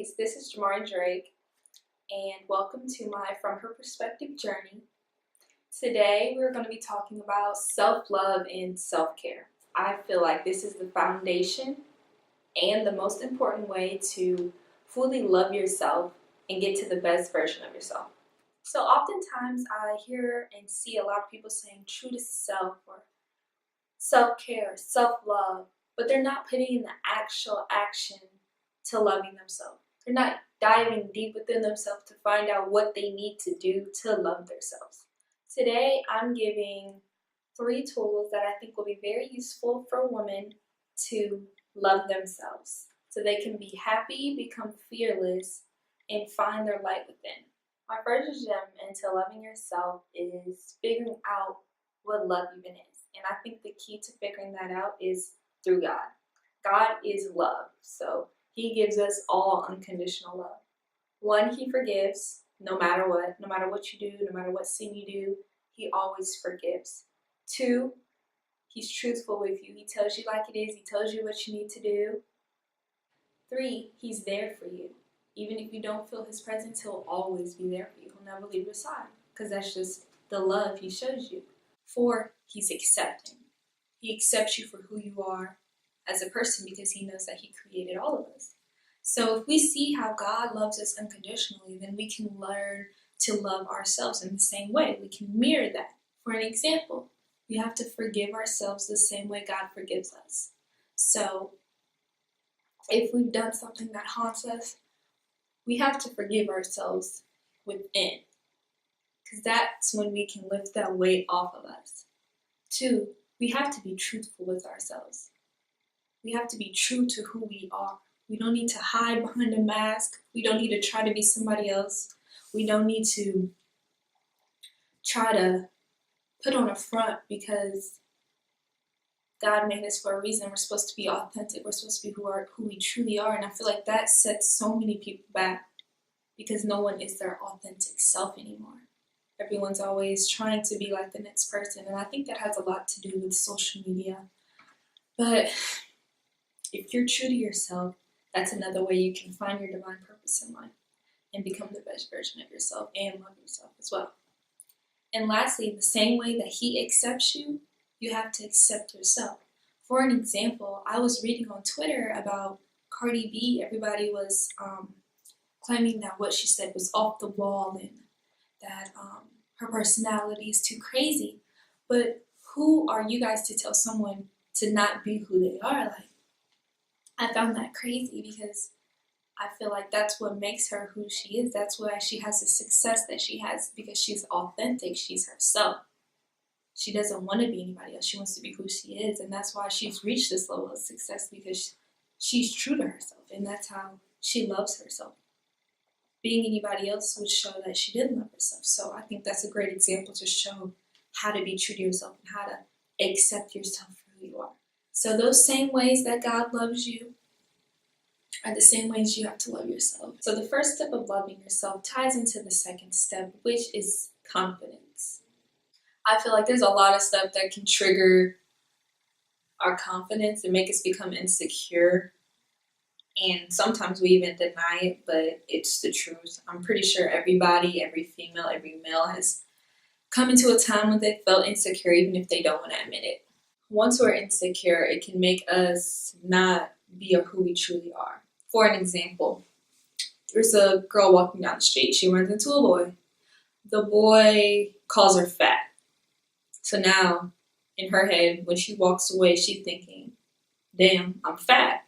ladies, this is Jamari Drake, and welcome to my From Her Perspective journey. Today, we're going to be talking about self-love and self-care. I feel like this is the foundation and the most important way to fully love yourself and get to the best version of yourself. So oftentimes, I hear and see a lot of people saying true to self or self-care, self-love, but they're not putting in the actual action to loving themselves. They're not diving deep within themselves to find out what they need to do to love themselves. Today, I'm giving 3 tools that I think will be very useful for women to love themselves so they can be happy, become fearless, and find their light within. My first gem into loving yourself is figuring out what love even is. And I think the key to figuring that out is through God. God is love, so He gives us all unconditional love. 1, He forgives no matter what you do, no matter what sin you do, He always forgives. 2, He's truthful with you. He tells you like it is. He tells you what you need to do. 3, He's there for you. Even if you don't feel His presence, He'll always be there for you. He'll never leave your side because that's just the love He shows you. 4, He's accepting. He accepts you for who you are as a person because He knows that He created all of us. So if we see how God loves us unconditionally, then we can learn to love ourselves in the same way. We can mirror that. For an example, we have to forgive ourselves the same way God forgives us. So if we've done something that haunts us, we have to forgive ourselves within, because that's when we can lift that weight off of us. 2, we have to be truthful with ourselves. We have to be true to who we are. We don't need to hide behind a mask. We don't need to try to be somebody else. We don't need to try to put on a front because God made us for a reason. We're supposed to be authentic. We're supposed to be who we truly are. And I feel like that sets so many people back because no one is their authentic self anymore. Everyone's always trying to be like the next person. And I think that has a lot to do with social media. But if you're true to yourself, that's another way you can find your divine purpose in life and become the best version of yourself and love yourself as well. And lastly, the same way that He accepts you, you have to accept yourself. For an example, I was reading on Twitter about Cardi B. Everybody was claiming that what she said was off the wall and that her personality is too crazy. But who are you guys to tell someone to not be who they are? Like, I found that crazy because I feel like that's what makes her who she is. That's why she has the success that she has, because she's authentic. She's herself. She doesn't want to be anybody else. She wants to be who she is. And that's why she's reached this level of success, because she's true to herself. And that's how she loves herself. Being anybody else would show that she didn't love herself. So I think that's a great example to show how to be true to yourself and how to accept yourself for who you are. So those same ways that God loves you are the same ways you have to love yourself. So the first step of loving yourself ties into the second step, which is confidence. I feel like there's a lot of stuff that can trigger our confidence and make us become insecure. And sometimes we even deny it, but it's the truth. I'm pretty sure everybody, every female, every male has come into a time when they felt insecure, even if they don't want to admit it. Once we're insecure, it can make us not be who we truly are. For an example, there's a girl walking down the street. She runs into a boy. The boy calls her fat. So now, in her head, when she walks away, she's thinking, damn, I'm fat.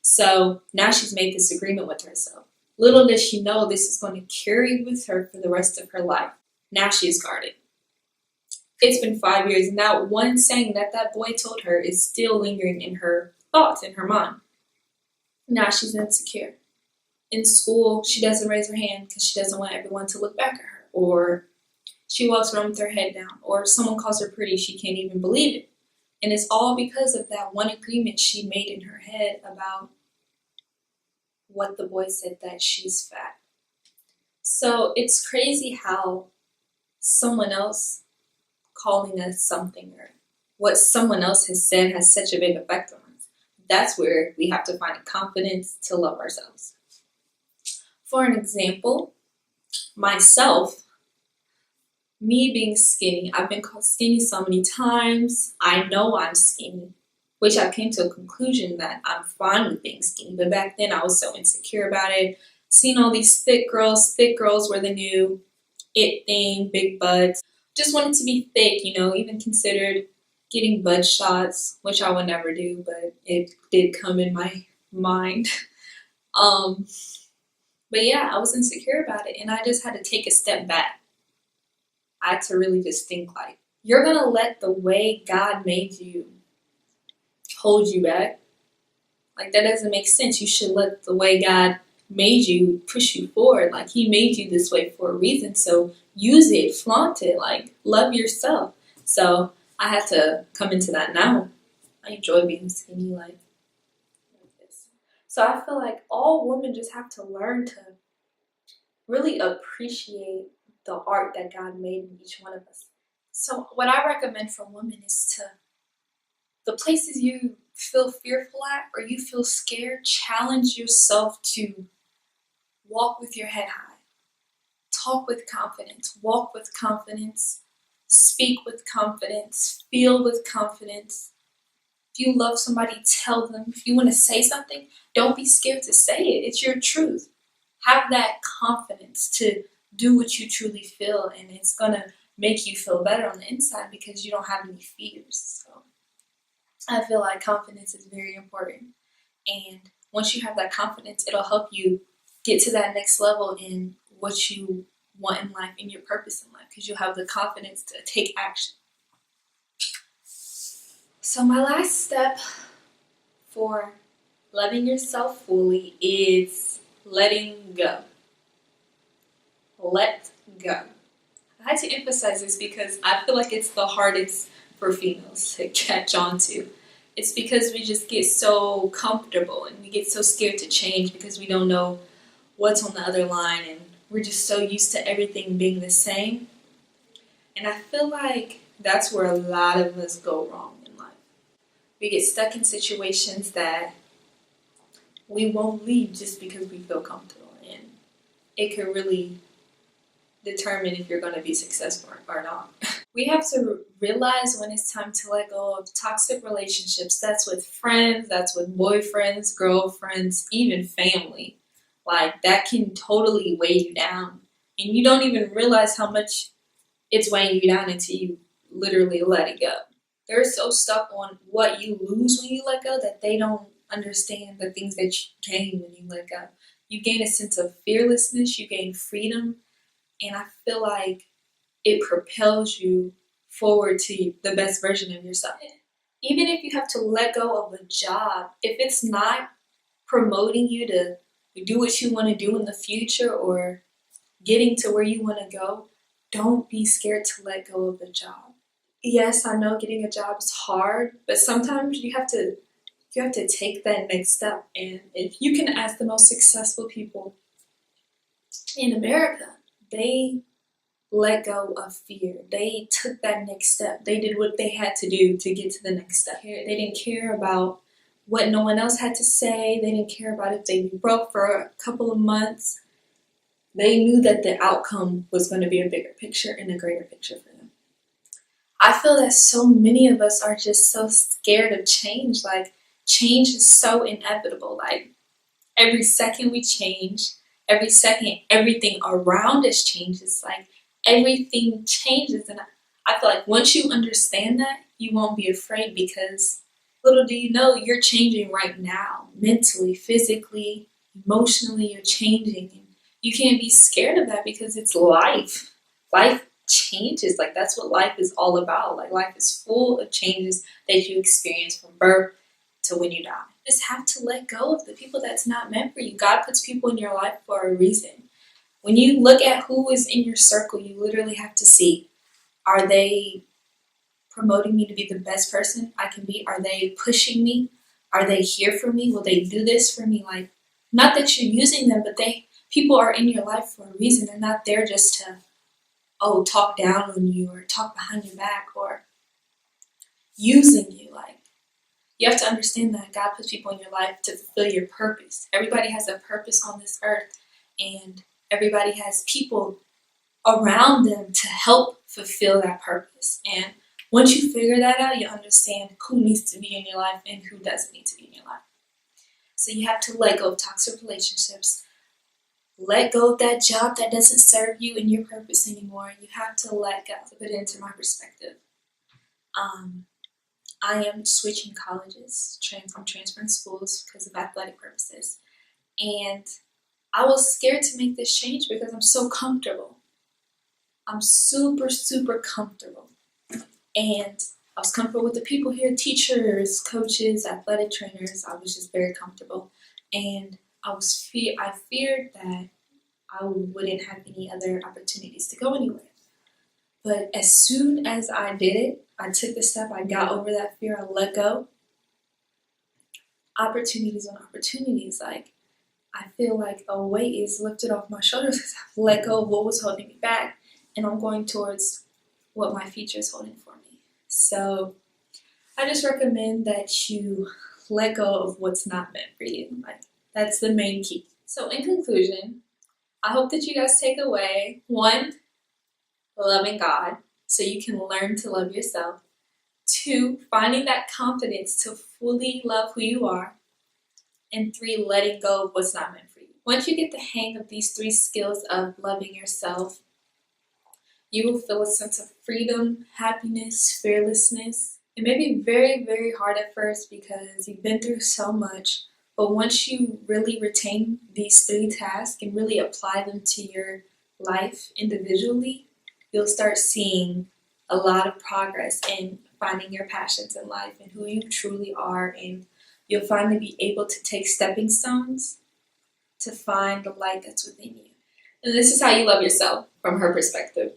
So now she's made this agreement with herself. Little does she know this is going to carry with her for the rest of her life. Now she is guarded. It's been 5 years, and that one saying that boy told her is still lingering in her thoughts, in her mind. Now she's insecure. In school, she doesn't raise her hand because she doesn't want everyone to look back at her. Or she walks around with her head down. Or if someone calls her pretty, she can't even believe it. And it's all because of that one agreement she made in her head about what the boy said, that she's fat. So it's crazy how someone else calling us something or what someone else has said has such a big effect on us. That's where we have to find confidence to love ourselves. For an example, myself, me being skinny, I've been called skinny so many times. I know I'm skinny, which I came to a conclusion that I'm fine with being skinny. But back then I was so insecure about it. Seeing all these thick girls were the new it thing, big butts. Just wanted to be thick, even considered getting butt shots, which I would never do, but it did come in my mind. Um, but yeah, I was insecure about it, and I just had to take a step back. I had to really just think like, you're gonna let the way God made you hold you back? Like, that doesn't make sense. You should let the way God made you push you forward. Like, He made you this way for a reason. So use it, flaunt it, like, love yourself. So I had to come into that now. I enjoy being skinny like this. So I feel like all women just have to learn to really appreciate the art that God made in each one of us. So what I recommend for women is to, the places you feel fearful at or you feel scared, challenge yourself to walk with your head high, talk with confidence, walk with confidence, speak with confidence, feel with confidence. If you love somebody, tell them. If you want to say something, don't be scared to say it. It's your truth. Have that confidence to do what you truly feel, and it's going to make you feel better on the inside because you don't have any fears. So I feel like confidence is very important. And once you have that confidence, it'll help you get to that next level in what you want in life, in your purpose in life, because you'll have the confidence to take action. So my last step for loving yourself fully is letting go. Let go. I had to emphasize this because I feel like it's the hardest for females to catch on to. It's because we just get so comfortable and we get so scared to change because we don't know what's on the other line and we're just so used to everything being the same. And I feel like that's where a lot of us go wrong in life. We get stuck in situations that we won't leave just because we feel comfortable, and it could really determine if you're going to be successful or not. We have to realize when it's time to let go of toxic relationships. That's with friends, that's with boyfriends, girlfriends, even family. Like, that can totally weigh you down. And you don't even realize how much it's weighing you down until you literally let it go. They're so stuck on what you lose when you let go that they don't understand the things that you gain when you let go. You gain a sense of fearlessness, you gain freedom, and I feel like it propels you forward to the best version of yourself. Even if you have to let go of a job, if it's not promoting you to do what you want to do in the future or getting to where you want to go, don't be scared to let go of the job. Yes, I know getting a job is hard, but sometimes you have to take that next step. And if you can ask the most successful people in America, they let go of fear. They took that next step. They did what they had to do to get to the next step. They didn't care about what no one else had to say. They didn't care about if they be broke for a couple of months. They knew that the outcome was going to be a bigger picture and a greater picture for them. I feel that so many of us are just so scared of change. Like, change is so inevitable. Like, every second we change, every second everything around us changes. Like, everything changes. And I feel like once you understand that, you won't be afraid because little do you know, you're changing right now. Mentally, physically, emotionally, you're changing. And you can't be scared of that because it's life. Life changes. Like, that's what life is all about. Like, life is full of changes that you experience from birth to when you die. You just have to let go of the people that's not meant for you. God puts people in your life for a reason. When you look at who is in your circle, you literally have to see, are they promoting me to be the best person I can be? Are they pushing me? Are they here for me? Will they do this for me? Like, not that you're using them, but people are in your life for a reason. They're not there just to, talk down on you or talk behind your back or using you. Like, you have to understand that God puts people in your life to fulfill your purpose. Everybody has a purpose on this earth. and everybody has people around them to help fulfill that purpose. And once you figure that out, you understand who needs to be in your life and who doesn't need to be in your life. So you have to let go of toxic relationships, let go of that job that doesn't serve you and your purpose anymore. You have to let go. To put it into my perspective, I am switching colleges. I'm transferring schools because of athletic purposes. And I was scared to make this change because I'm so comfortable. I'm super, super comfortable. And I was comfortable with the people here, teachers, coaches, athletic trainers. I was just very comfortable. And I feared that I wouldn't have any other opportunities to go anywhere. But as soon as I did it, I took the step, I got over that fear, I let go. Opportunities on opportunities. Like, I feel like a weight is lifted off my shoulders because I've let go of what was holding me back, and I'm going towards what my future is holding for me. So I just recommend that you let go of what's not meant for you. Like, that's the main key. So in conclusion, I hope that you guys take away 1, loving God so you can learn to love yourself. 2, finding that confidence to fully love who you are. And 3, letting go of what's not meant for you. Once you get the hang of these 3 skills of loving yourself, you will feel a sense of freedom, happiness, fearlessness. It may be very, very hard at first because you've been through so much, but once you really retain these 3 tasks and really apply them to your life individually, you'll start seeing a lot of progress in finding your passions in life and who you truly are, and you'll finally be able to take stepping stones to find the light that's within you. And this is how you love yourself from her perspective.